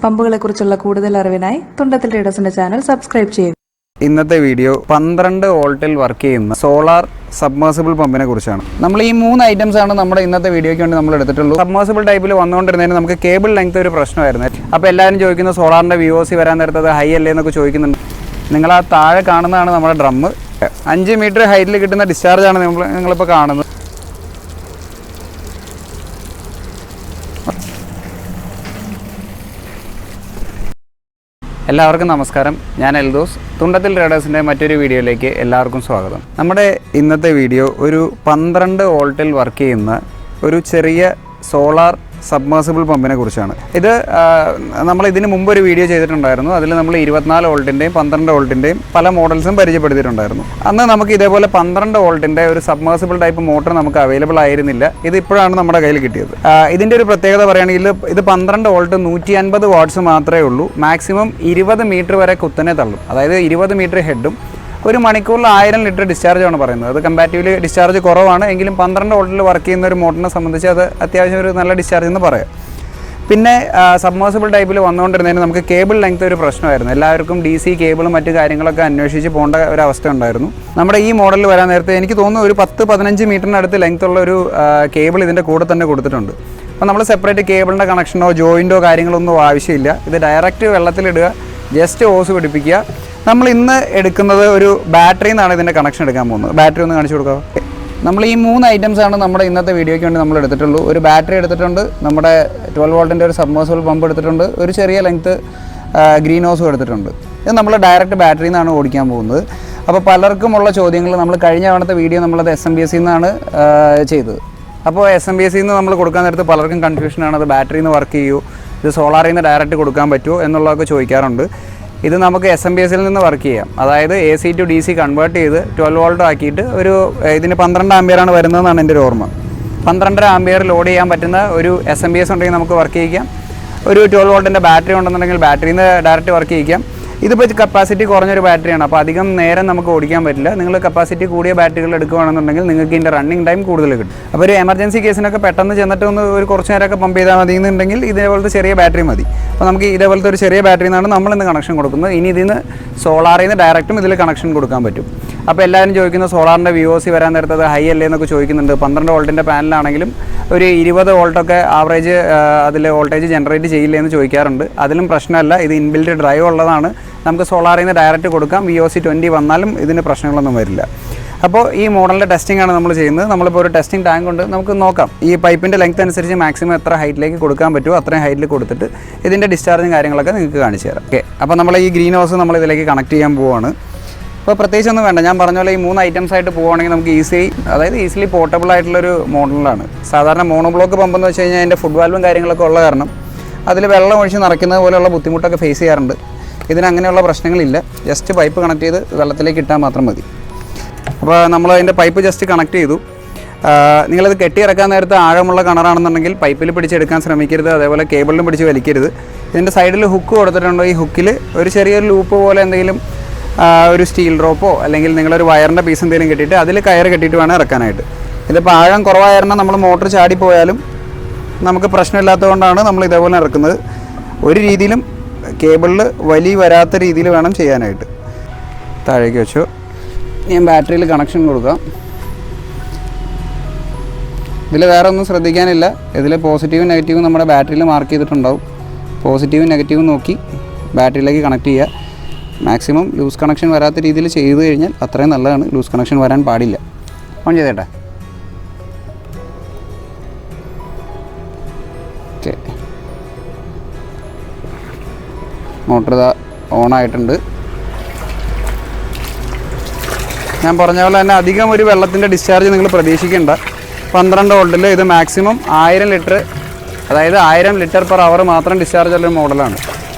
പമ്പുകളെക്കുറിച്ചുള്ള കൂടുതൽ അറിവിനായി Thundathil ട്രേഡേഴ്സിന്റെ channel subscribe ചെയ്യുക. ഇന്നത്തെ വീഡിയോ 12 വോൾട്ടിൽ വർക്ക് ചെയ്യുന്ന സോളാർ സബ്മേഴ്സിബിൾ പമ്പിനെ കുറിച്ചാണ്. നമ്മൾ ഈ 3 ഐറ്റംസ് ആണ് നമ്മുടെ ഇന്നത്തെ വീഡിയോയ്ക്ക് വേണ്ടി നമ്മൾ എടുത്തിട്ടുള്ളൂ. സബ്മേഴ്സിബിൾ ടൈപ്പിൽ വന്നുകൊണ്ടിരുന്നതിന് നമുക്ക് കേബിൾ ലെങ്ത് ഒരു പ്രശ്നമായിരുന്നു. അപ്പോൾ എല്ലാവരും ചോദിക്കുന്ന സോളാറിൻ്റെ VOC വരാൻ നേരത്തത് ഹൈ അല്ലേ എന്നൊക്കെ ചോദിക്കുന്നുണ്ട്. നിങ്ങൾ ആ താഴെ കാണുന്നതാണ് നമ്മുടെ ഡ്രമ്മ്. 5 മീറ്റർ ഹൈറ്റിൽ കിട്ടുന്ന ഡിസ്ചാർജാണ് നിങ്ങളിപ്പോൾ കാണുന്നത്. എല്ലാവർക്കും നമസ്കാരം. ഞാൻ എൽദോസ്. തുണ്ടത്തിൽ ട്രേഡേഴ്സിൻ്റെ മറ്റൊരു വീഡിയോയിലേക്ക് എല്ലാവർക്കും സ്വാഗതം. നമ്മുടെ ഇന്നത്തെ വീഡിയോ ഒരു 12 വോൾട്ടിൽ വർക്ക് ചെയ്യുന്ന ഒരു ചെറിയ സോളാർ സബ്മേഴ്സിബിൾ പമ്പിനെ കുറിച്ചാണ്. ഇത് നമ്മൾ ഇതിന് മുമ്പ് ഒരു വീഡിയോ ചെയ്തിട്ടുണ്ടായിരുന്നു. അതിൽ നമ്മൾ 24 വോൾട്ടിൻ്റെയും 12 വോൾട്ടിൻ്റെയും പല മോഡൽസും പരിചയപ്പെടുത്തിയിട്ടുണ്ടായിരുന്നു. അന്ന് നമുക്ക് ഇതേപോലെ 12 വോൾട്ടിൻ്റെ ഒരു സബ്മേഴ്സിബിൾ ടൈപ്പ് മോട്ടർ നമുക്ക് അവൈലബിൾ ആയിരുന്നില്ല. ഇത് ഇപ്പോഴാണ് നമ്മുടെ കയ്യിൽ കിട്ടിയത്. ഇതിൻ്റെ ഒരു പ്രത്യേകത പറയുകയാണെങ്കിൽ ഇത് 12 വോൾട്ട് 150 വാട്ട്സ് മാത്രമേ ഉള്ളൂ. മാക്സിമം 20 മീറ്റർ വരെ കുത്തനെ തള്ളും. അതായത് 20 മീറ്റർ ഹെഡും ഒരു മണിക്കൂറിൽ 1000 ലിറ്റർ ഡിസ്ചാർജാണ് പറയുന്നത്. അത് കമ്പാരിറ്റീവ്ലി ഡിസ്ചാർജ് കുറവാണ്. എങ്കിലും 12 വോൾട്ടിൽ വർക്ക് ചെയ്യുന്ന ഒരു മോട്ടറിനെ സംബന്ധിച്ച് അത് അത്യാവശ്യം ഒരു നല്ല ഡിസ്ചാർജ് എന്ന് പറയാം. പിന്നെ സബ്മേഴ്സിബിൾ ടൈപ്പിൽ വന്നുകൊണ്ടിരുന്നതിന് നമുക്ക് കേബിൾ ലെങ്ത് ഒരു പ്രശ്നമായിരുന്നു. എല്ലാവർക്കും DC കേബിളും മറ്റു കാര്യങ്ങളൊക്കെ അന്വേഷിച്ച് പോകേണ്ട ഒരു അവസ്ഥ ഉണ്ടായിരുന്നു. നമ്മുടെ ഈ മോഡലിൽ വരാൻ നേരത്തെ എനിക്ക് തോന്നുന്നു ഒരു 10-15 മീറ്ററിനടുത്ത് ലെങ്ത് ഉള്ള ഒരു കേബിൾ ഇതിൻ്റെ കൂടെ തന്നെ കൊടുത്തിട്ടുണ്ട്. അപ്പോൾ നമ്മൾ സെപ്പറേറ്റ് കേബിളിൻ്റെ കണക്ഷനോ ജോയിൻറ്റോ കാര്യങ്ങളൊന്നും ആവശ്യമില്ല. ഇത് ഡയറക്റ്റ് വെള്ളത്തിലിടുക, ജസ്റ്റ് ഓസ് പിടിപ്പിക്കുക. നമ്മൾ ഇന്ന് എടുക്കുന്നത് ഒരു ബാറ്ററിയിൽ നിന്നാണ് ഇതിൻ്റെ കണക്ഷൻ എടുക്കാൻ പോകുന്നത്. ബാറ്ററി ഒന്ന് കാണിച്ചു കൊടുക്കാം. നമ്മൾ ഈ 3 ഐറ്റംസാണ് നമ്മുടെ ഇന്നത്തെ വീഡിയോയ്ക്ക് വേണ്ടി നമ്മൾ എടുത്തിട്ടുള്ളൂ. ഒരു ബാറ്ററി എടുത്തിട്ടുണ്ട്, നമ്മുടെ 12 വോൾട്ടിൻ്റെ ഒരു സബ്മേഴ്സിബിൾ പമ്പ് എടുത്തിട്ടുണ്ട്, ഒരു ചെറിയ ലെങ്ത്ത് ഗ്രീൻ ഹൗസും എടുത്തിട്ടുണ്ട്. ഇത് നമ്മൾ ഡയറക്റ്റ് ബാറ്ററിയിൽ നിന്നാണ് ഓടിക്കാൻ പോകുന്നത്. അപ്പോൾ പലർക്കുമുള്ള ചോദ്യങ്ങൾ നമ്മൾ കഴിഞ്ഞ തവണത്തെ വീഡിയോ നമ്മളത് SMBSൽ നിന്നാണ് ചെയ്തത്. അപ്പോൾ SMBSൽ നിന്ന് നമ്മൾ കൊടുക്കാൻ നേരത്ത് പലർക്കും കൺഫ്യൂഷനാണ്. അത് ബാറ്ററിയിൽ നിന്ന് വർക്ക് ചെയ്യുമോ, ഇത് സോളാറിൽ നിന്ന് ഡയറക്റ്റ് കൊടുക്കാൻ പറ്റുമോ എന്നുള്ളതൊക്കെ ചോദിക്കാറുണ്ട്. ഇത് നമുക്ക് SMBSൽ നിന്ന് വർക്ക് ചെയ്യാം. അതായത് AC to DC കൺവേർട്ട് ചെയ്ത് 12 വോൾട്ട് ആക്കിയിട്ട് ഇതിന് 12 ആംപിയറാണ് വരുന്നതെന്നാണ് എൻ്റെ ഒരു ഓർമ്മ. 12.5 ആംപിയർ ലോഡ് ചെയ്യാൻ പറ്റുന്ന ഒരു SMBS ഉണ്ടെങ്കിൽ നമുക്ക് വർക്ക് ചെയ്യിക്കാം. ഒരു 12 വോൾട്ടിൻ്റെ ബാറ്ററി ഉണ്ടെന്നുണ്ടെങ്കിൽ ബാറ്ററിയിൽ നിന്ന് ഡയറക്റ്റ് വർക്ക് ചെയ്യിക്കാം. ഇതിപ്പോൾ കപ്പാസിറ്റി കുറഞ്ഞൊരു ബാറ്ററിയാണ്. അപ്പോൾ അധികം നേരം നമുക്ക് ഓടിക്കാൻ പറ്റില്ല. നിങ്ങൾ കപ്പാസിറ്റി കൂടിയ ബാറ്ററികൾ എടുക്കുകയാണെന്നുണ്ടെങ്കിൽ നിങ്ങൾക്ക് ഇതിൻ്റെ റണ്ണിങ് ടൈം കൂടുതൽ കിട്ടും. അപ്പോൾ ഒരു എമർജൻസി കേസിനൊക്കെ പെട്ടെന്ന് ചെന്നിട്ട് ഒരു കുറച്ച് നേരമൊക്കെ പമ്പ് ചെയ്താൽ മതി എന്നുണ്ടെങ്കിൽ ഇതേപോലത്തെ ചെറിയ ബാറ്ററി മതി. അപ്പോൾ നമുക്ക് ഇതേപോലത്തെ ഒരു ചെറിയ ബാറ്ററിയിൽ നിന്നാണ് നമ്മളിന്ന് കണക്ഷൻ കൊടുക്കുന്നത്. ഇനി ഇതിൽ നിന്ന് സോളാറിൽ നിന്ന് ഡയറക്റ്റും ഇതിൽ കണക്ഷൻ കൊടുക്കാൻ പറ്റും. അപ്പോൾ എല്ലാവരും ചോദിക്കുന്ന സോളാറിൻ്റെ VOC വരാൻ നേരത്തത് ഹൈ അല്ലേ എന്നൊക്കെ ചോദിക്കുന്നുണ്ട്. 12 വോൾട്ടിൻ്റെ പാനലാണെങ്കിലും ഒരു 20 വോൾട്ടൊക്കെ ആവറേജ് അതിൽ വോൾട്ടേജ് ജനറേറ്റ് ചെയ്യില്ലേ എന്ന് ചോദിക്കാറുണ്ട്. അതിലും പ്രശ്നമല്ല. ഇത് ഇൻബിൽറ്റ് ഡ്രൈവ് ഉള്ളതാണ്. നമുക്ക് സോളാറിൽ നിന്ന് ഡയറക്റ്റ് കൊടുക്കാം. VOC 20 വന്നാലും ഇതിന് പ്രശ്നങ്ങളൊന്നും വരില്ല. അപ്പോൾ ഈ മോഡലിൻ്റെ ടെസ്റ്റിംഗ് ആണ് നമ്മൾ ചെയ്യുന്നത്. നമ്മളിപ്പോൾ ഒരു ടെസ്റ്റിംഗ് ടാങ്ക് കൊണ്ട് നമുക്ക് നോക്കാം ഈ പൈപ്പിൻ്റെ ലെങ്ത് അനുസരിച്ച് മാക്സിമം എത്ര ഹൈറ്റിലേക്ക് കൊടുക്കാൻ പറ്റുമോ അത്രയും ഹൈറ്റിൽ കൊടുത്തിട്ട് ഇതിൻ്റെ ഡിസ്ചാർജും കാര്യങ്ങളൊക്കെ നിങ്ങൾക്ക് കാണിച്ചു തരാം. ഓക്കെ, അപ്പോൾ നമ്മൾ ഈ ഗ്രീൻ ഹൗസ് നമ്മൾ ഇതിലേക്ക് കണക്ട് ചെയ്യാൻ പോവുകയാണ്. അപ്പോൾ പ്രത്യേകിച്ചൊന്നും വേണ്ട. ഞാൻ പറഞ്ഞ പോലെ ഈ 3 ഐറ്റംസ് ആയിട്ട് പോവുകയാണെങ്കിൽ നമുക്ക് ഈസിലി പോർട്ടബിൾ ആയിട്ടുള്ളൊരു മോഡലാണ്. സാധാരണ മോണോബ്ലോക്ക് പമ്പെന്ന് വെച്ച് കഴിഞ്ഞാൽ അതിൻ്റെ ഫുഡ് വാൽവും കാര്യങ്ങളൊക്കെ ഉള്ള കാരണം അതിൽ വെള്ളം ഒഴിച്ച് നിറയ്ക്കുന്നത് പോലെയുള്ള ബുദ്ധിമുട്ടൊക്കെ ഫേസ് ചെയ്യാറുണ്ട്. ഇതിന് അങ്ങനെയുള്ള പ്രശ്നങ്ങളില്ല. ജസ്റ്റ് പൈപ്പ് കണക്ട് ചെയ്ത് വെള്ളത്തിലേക്ക് ഇട്ടാൽ മാത്രം മതി. അപ്പോൾ നമ്മൾ അതിൻ്റെ പൈപ്പ് ജസ്റ്റ് കണക്ട് ചെയ്തു. നിങ്ങളത് കെട്ടിയിറക്കാൻ നേരത്തെ ആഴമുള്ള കിണറാണെന്നുണ്ടെങ്കിൽ പൈപ്പിൽ പിടിച്ചെടുക്കാൻ ശ്രമിക്കരുത്. അതേപോലെ കേബിളിലും പിടിച്ച് വലിക്കരുത്. ഇതിൻ്റെ സൈഡിൽ ഹുക്ക് കൊടുത്തിട്ടുണ്ട്. ഈ ഹുക്കിൽ ഒരു ചെറിയൊരു ലൂപ്പ് പോലെ എന്തെങ്കിലും ഒരു സ്റ്റീൽ റോപ്പോ അല്ലെങ്കിൽ നിങ്ങളൊരു വയറിൻ്റെ പീസ് എന്തെങ്കിലും കെട്ടിയിട്ട് അതിൽ കയറ് കെട്ടിയിട്ട് വേണം ഇറക്കാനായിട്ട്. ഇതിപ്പോൾ ആഴം കുറവായിരുന്നാൽ നമ്മൾ മോട്ടർ ചാടിപ്പോയാലും നമുക്ക് പ്രശ്നമില്ലാത്തതുകൊണ്ടാണ് നമ്മൾ ഇതേപോലെ ഇറക്കുന്നത്. ഒരു രീതിയിലും കേബിളിൽ വലി വരാത്ത രീതിയിൽ വേണം ചെയ്യാനായിട്ട്. താഴേക്ക് വെച്ചു. ഞാൻ ബാറ്ററിയിൽ കണക്ഷൻ കൊടുക്കാം. ഇതിൽ വേറെ ഒന്നും ശ്രദ്ധിക്കാനില്ല. ഇതിൽ പോസിറ്റീവും നെഗറ്റീവും നമ്മുടെ ബാറ്ററിയിൽ മാർക്ക് ചെയ്തിട്ടുണ്ടാവും. പോസിറ്റീവും നെഗറ്റീവും നോക്കി ബാറ്ററിയിലേക്ക് കണക്ട് ചെയ്യുക. മാക്സിമം ലൂസ് കണക്ഷൻ വരാത്ത രീതിയിൽ ചെയ്തു കഴിഞ്ഞാൽ അത്രയും നല്ലതാണ്. ലൂസ് കണക്ഷൻ വരാൻ പാടില്ല. ഓൺ ചെയ്തേട്ടാ. ഓക്കെ, മോട്ടർ ഇതാ ഓണായിട്ടുണ്ട്. ഞാൻ പറഞ്ഞ പോലെ തന്നെ അധികം ഒരു വെള്ളത്തിൻ്റെ ഡിസ്ചാർജ് നിങ്ങൾ പ്രതീക്ഷിക്കേണ്ട. 12 വോൾട്ടിൽ ഇത് മാക്സിമം 1000 ലിറ്റർ, അതായത് 1000 ലിറ്റർ പെർ അവർ മാത്രം ഡിസ്ചാർജ് ഉള്ളൊരു മോഡലാണ്.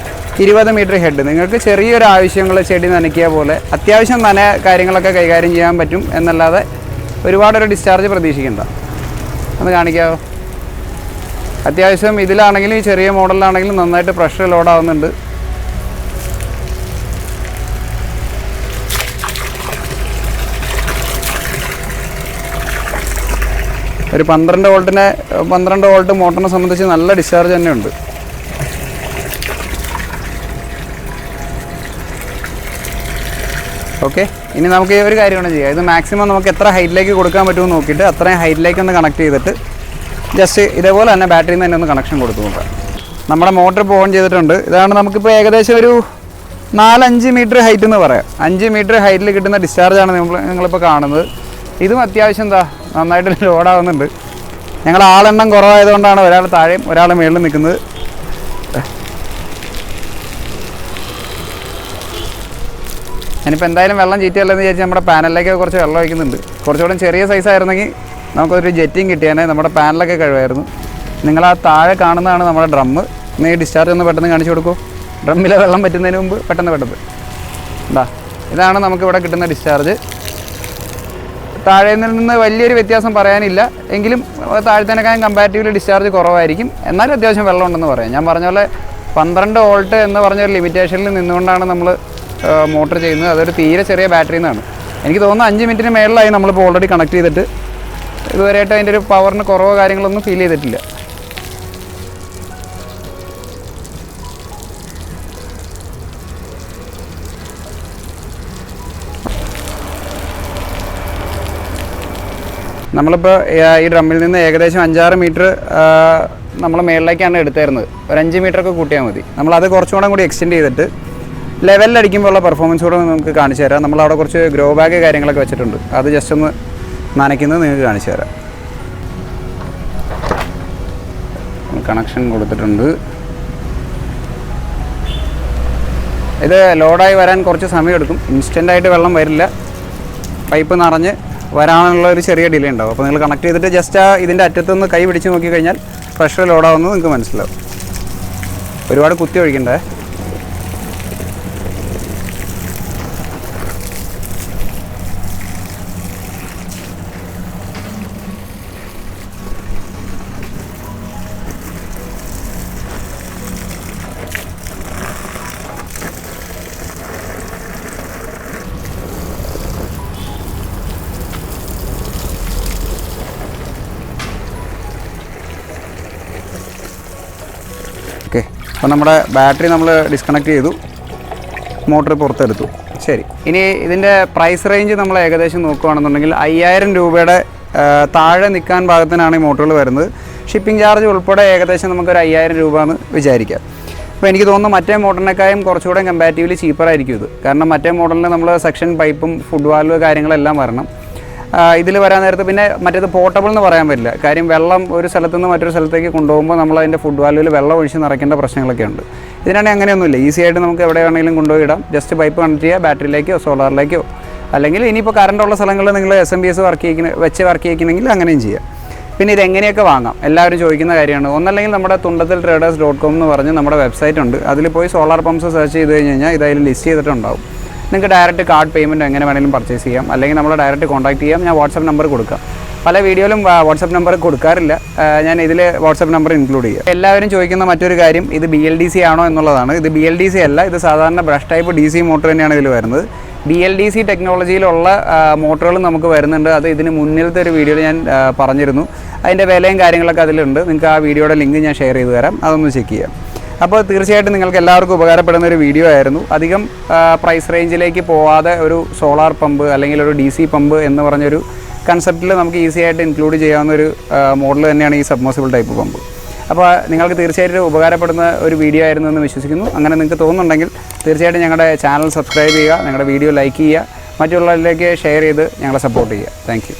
20 മീറ്റർ ഹെഡ്. നിങ്ങൾക്ക് ചെറിയൊരു ആവശ്യങ്ങൾ ചെടി നനയ്ക്കുക പോലെ അത്യാവശ്യം കാര്യങ്ങളൊക്കെ കൈകാര്യം ചെയ്യാൻ പറ്റും എന്നല്ലാതെ ഒരുപാടൊരു ഡിസ്ചാർജ് പ്രതീക്ഷിക്കേണ്ട. ഒന്ന് കാണിക്കാമോ? അത്യാവശ്യം ഇതിലാണെങ്കിലും ഈ ചെറിയ മോഡലിലാണെങ്കിലും നന്നായിട്ട് പ്രഷർ ലോഡാവുന്നുണ്ട്. ഒരു 12 വോൾട്ട് മോട്ടറിനെ സംബന്ധിച്ച് നല്ല ഡിസ്ചാർജ് തന്നെയുണ്ട്. ഓക്കെ. ഇനി നമുക്ക് ഒരു കാര്യം കൂടെ ചെയ്യാം. ഇത് മാക്സിമം നമുക്ക് എത്ര ഹൈറ്റിലേക്ക് കൊടുക്കാൻ പറ്റുമെന്ന് നോക്കിയിട്ട് അത്രയും ഹൈറ്റിലേക്ക് ഒന്ന് കണക്ട് ചെയ്തിട്ട് ജസ്റ്റ് ഇതേപോലെ തന്നെ ബാറ്ററിയിൽ നിന്ന് തന്നെ ഒന്ന് കണക്ഷൻ കൊടുത്തു നോക്കാം. നമ്മുടെ മോട്ടർ ഇപ്പോൾ ഓൺ ചെയ്തിട്ടുണ്ട്. ഇതാണ് നമുക്കിപ്പോൾ ഏകദേശം ഒരു 4-5 മീറ്റർ ഹൈറ്റ് എന്ന് പറയാം. 5 മീറ്റർ ഹൈറ്റിൽ കിട്ടുന്ന ഡിസ്ചാർജാണ് നിങ്ങളിപ്പോൾ കാണുന്നത്. ഇതും അത്യാവശ്യം നന്നായിട്ട് ലോഡാവുന്നുണ്ട്. ഞങ്ങൾ ആളെണ്ണം കുറവായതുകൊണ്ടാണ് ഒരാൾ താഴെയും ഒരാൾ മുകളിൽ നിൽക്കുന്നത്. ഞാനിപ്പോൾ എന്തായാലും വെള്ളം ചീറ്റയല്ലെന്ന് വിചാരിച്ച് നമ്മുടെ പാനലിലേക്ക് കുറച്ച് വെള്ളം ഒഴിക്കുന്നുണ്ട്. കുറച്ചുകൂടെ ചെറിയ സൈസ് ആയിരുന്നെങ്കിൽ നമുക്കൊരു ജെറ്റിങ് കിട്ടിയാൽ നമ്മുടെ പാനലൊക്കെ കഴിവായിരുന്നു. നിങ്ങൾ ആ താഴെ കാണുന്നതാണ് നമ്മുടെ ഡ്രമ്മ്. നീ ഡിസ്ചാർജ് ഒന്ന് പെട്ടെന്ന് കാണിച്ചു കൊടുക്കൂ. ഡ്രമ്മിലെ വെള്ളം പറ്റുന്നതിന് മുമ്പ് പെട്ടെന്ന് എന്താ ഇതാണ് നമുക്കിവിടെ കിട്ടുന്ന ഡിസ്ചാർജ്. താഴെ നിന്ന് വലിയൊരു വ്യത്യാസം പറയാനില്ല, എങ്കിലും താഴത്തേനേക്കാളും കമ്പാരിറ്റീവ്ലി ഡിസ്ചാർജ് കുറവായിരിക്കും. എന്നാലും അത്യാവശ്യം വെള്ളം ഉണ്ടെന്ന് പറയാം. ഞാൻ പറഞ്ഞ പോലെ 12 വോൾട്ട് എന്ന് പറഞ്ഞൊരു ലിമിറ്റേഷനിൽ നിന്നുകൊണ്ടാണ് നമ്മൾ മോട്ടർ ചെയ്യുന്നത്. അതൊരു തീരെ ചെറിയ ബാറ്ററിയിൽ നിന്നാണ്. എനിക്ക് തോന്നുന്നു 5 മിനിറ്റിന് മേളിലായി നമ്മളിപ്പോൾ ഓൾറെഡി കണക്ട് ചെയ്തിട്ട്. ഇതുവരെയായിട്ട് അതിൻ്റെ ഒരു പവറിന് കുറവോ കാര്യങ്ങളൊന്നും ഫീൽ ചെയ്തിട്ടില്ല. നമ്മളിപ്പോൾ ഈ ഡ്രമ്മിൽ നിന്ന് ഏകദേശം 5-6 മീറ്റർ നമ്മൾ മേളിലേക്കാണ് എടുത്തായിരുന്നത്. ഒരു 5 മീറ്ററൊക്കെ കൂട്ടിയാൽ മതി. നമ്മളത് കുറച്ചുകൂടെ കൂടി എക്സ്റ്റെൻഡ് ചെയ്തിട്ട് ലെവലിലടിക്കുമ്പോഴുള്ള പെർഫോമൻസ് കൂടെ നമുക്ക് കാണിച്ചു തരാം. നമ്മളവിടെ കുറച്ച് ഗ്രോ ബാഗ് കാര്യങ്ങളൊക്കെ വെച്ചിട്ടുണ്ട്. അത് ജസ്റ്റ് ഒന്ന് നനയ്ക്കുന്നത് നിങ്ങൾക്ക് കാണിച്ചു തരാം. കണക്ഷൻ കൊടുത്തിട്ടുണ്ട്. ഇത് ലോഡായി വരാൻ കുറച്ച് സമയമെടുക്കും. ഇൻസ്റ്റൻ്റായിട്ട് വെള്ളം വരില്ല. പൈപ്പ് നിറഞ്ഞ് വരാനുള്ള ഒരു ചെറിയ ഡിലേ ഉണ്ടാവും. അപ്പോൾ നിങ്ങൾ കണക്ട് ചെയ്തിട്ട് ജസ്റ്റ് ഇതിൻ്റെ അറ്റത്തുനിന്ന് കൈ പിടിച്ച് നോക്കിക്കഴിഞ്ഞാൽ പ്രഷർ ലോഡാവുന്നത് നിങ്ങൾക്ക് മനസ്സിലാവും. ഒരുപാട് കുത്തി ഒഴിക്കണ്ടേ. ഓക്കെ. അപ്പോൾ നമ്മുടെ ബാറ്ററി നമ്മൾ ഡിസ്കണക്ട് ചെയ്തു, മോട്ടർ പുറത്തെടുത്തു. ശരി, ഇനി ഇതിൻ്റെ പ്രൈസ് റേഞ്ച് നമ്മൾ ഏകദേശം നോക്കുകയാണെന്നുണ്ടെങ്കിൽ 5000 രൂപയുടെ താഴെ നിൽക്കാൻ പാകത്തിനാണ് ഈ മോട്ടറുകൾ വരുന്നത്. ഷിപ്പിംഗ് ചാർജ് ഉൾപ്പെടെ ഏകദേശം നമുക്കൊരു 5000 രൂപ എന്ന് വിചാരിക്കാം. അപ്പോൾ എനിക്ക് തോന്നുന്നു മറ്റേ മോഡലിനേക്കാളും കുറച്ചുകൂടെ കമ്പാരിറ്റീവ്ലി ചീപ്പറായിരിക്കും ഇത്. കാരണം മറ്റേ മോഡലിന് നമ്മൾ സെക്ഷൻ പൈപ്പും ഫുഡ് വാൽവ് കാര്യങ്ങളെല്ലാം വരണം. ഇതിൽ വരാൻ നേരത്ത് പിന്നെ മറ്റേത് പോർട്ടബിൾ എന്ന് പറയാൻ പറ്റില്ല. കാര്യം വെള്ളം ഒരു സ്ഥലത്തു നിന്ന് മറ്റൊരു സ്ഥലത്തേക്ക് കൊണ്ടുപോകുമ്പോൾ നമ്മൾ അതിൻ്റെ ഫുഡ് വാൽവിൽ വെള്ളം ഒഴിച്ച് നിറയ്ക്കേണ്ട പ്രശ്നങ്ങളൊക്കെ ഉണ്ട്. ഇതിനാണെങ്കിൽ അങ്ങനെയൊന്നുമില്ല. ഈസി ആയിട്ട് നമുക്ക് എവിടെ വേണമെങ്കിലും കൊണ്ടുപോയി ഇടാം. ജസ്റ്റ് പൈപ്പ് കണക്ട് ചെയ്യുക, ബാറ്ററിയിലേക്കോ സോളാറിലേക്കോ, അല്ലെങ്കിൽ ഇനിയിപ്പോൾ കറണ്ടുള്ള സ്ഥലങ്ങളിൽ നിങ്ങൾ SMBS വർക്ക് ചെയ്യിക്കുന്നെങ്കിൽ അങ്ങനെയും ചെയ്യാം. പിന്നെ ഇതെങ്ങനെയൊക്കെ വാങ്ങാം എല്ലാവരും ചോദിക്കുന്ന കാര്യമാണ്. ഒന്നല്ലെങ്കിൽ നമ്മുടെ thundathiltraders.com എന്ന് പറഞ്ഞ് നമ്മുടെ വെബ്സൈറ്റ് ഉണ്ട്. അതിൽ പോയി സോളാർ പമ്പ്സ് സെർച്ച് ചെയ്ത് കഴിഞ്ഞാൽ ഇത് അതിൽ ലിസ്റ്റ് ചെയ്തിട്ടുണ്ടാവും. നിങ്ങൾക്ക് ഡയറക്റ്റ് കാർഡ് പേയ്മെൻറ്റ് എങ്ങനെ വേണമെങ്കിലും പർച്ചേസ് ചെയ്യാം. അല്ലെങ്കിൽ നമ്മളെ ഡയറക്റ്റ് കോൺടാക്ട് ചെയ്യാം. ഞാൻ വാട്സപ്പ് നമ്പർ കൊടുക്കാം. പല വീഡിയോയിലും വാട്സപ്പ് നമ്പർ കൊടുക്കാറില്ല. ഞാൻ ഇതിൽ വാട്സപ്പ് നമ്പർ ഇൻക്ലൂഡ് ചെയ്യാം. എല്ലാവരും ചോദിക്കുന്ന മറ്റൊരു കാര്യം ഇത് BLDC ആണോ എന്നുള്ളതാണ്. ഇത് BLDC അല്ല, ഇത് സാധാരണ ബ്രഷ് ടൈപ്പ് DC മോട്ടർ തന്നെയാണ് ഇതിൽ വരുന്നത്. BLDC ടെക്നോളജിയിലുള്ള മോട്ടറുകൾ നമുക്ക് വരുന്നുണ്ട്. അത് ഇതിന് മുന്നിലത്തെ ഒരു വീഡിയോയിൽ ഞാൻ പറഞ്ഞിരുന്നു. അതിൻ്റെ വിലയും കാര്യങ്ങളൊക്കെ അതിലുണ്ട്. നിങ്ങൾക്ക് ആ വീഡിയോയുടെ ലിങ്ക് ഞാൻ ഷെയർ ചെയ്ത് തരാം, അതൊന്ന് ചെക്ക് ചെയ്യാം. അപ്പോൾ തീർച്ചയായിട്ടും നിങ്ങൾക്ക് എല്ലാവർക്കും ഉപകാരപ്പെടുന്ന ഒരു വീഡിയോ ആയിരുന്നു. അധികം പ്രൈസ് റേഞ്ചിലേക്ക് പോവാതെ ഒരു സോളാർ പമ്പ് അല്ലെങ്കിൽ ഒരു DC പമ്പ് എന്ന് പറഞ്ഞൊരു കൺസെപ്റ്റിൽ നമുക്ക് ഈസി ആയിട്ട് ഇൻക്ലൂഡ് ചെയ്യാവുന്ന ഒരു മോഡൽ തന്നെയാണ് ഈ സബ്മേർസിബിൾ ടൈപ്പ് പമ്പ്. അപ്പോൾ നിങ്ങൾക്ക് തീർച്ചയായിട്ടും ഉപകാരപ്പെടുന്ന ഒരു വീഡിയോ ആയിരുന്നു എന്ന് വിശ്വസിക്കുന്നു. അങ്ങനെ നിങ്ങൾക്ക് തോന്നുന്നുണ്ടെങ്കിൽ തീർച്ചയായിട്ടും ഞങ്ങളുടെ ചാനൽ സബ്സ്ക്രൈബ് ചെയ്യുക, ഞങ്ങളുടെ വീഡിയോ ലൈക്ക് ചെയ്യുക, മറ്റുള്ളവരിലേക്ക് ഷെയർ ചെയ്ത് ഞങ്ങളെ സപ്പോർട്ട് ചെയ്യുക. Thank you.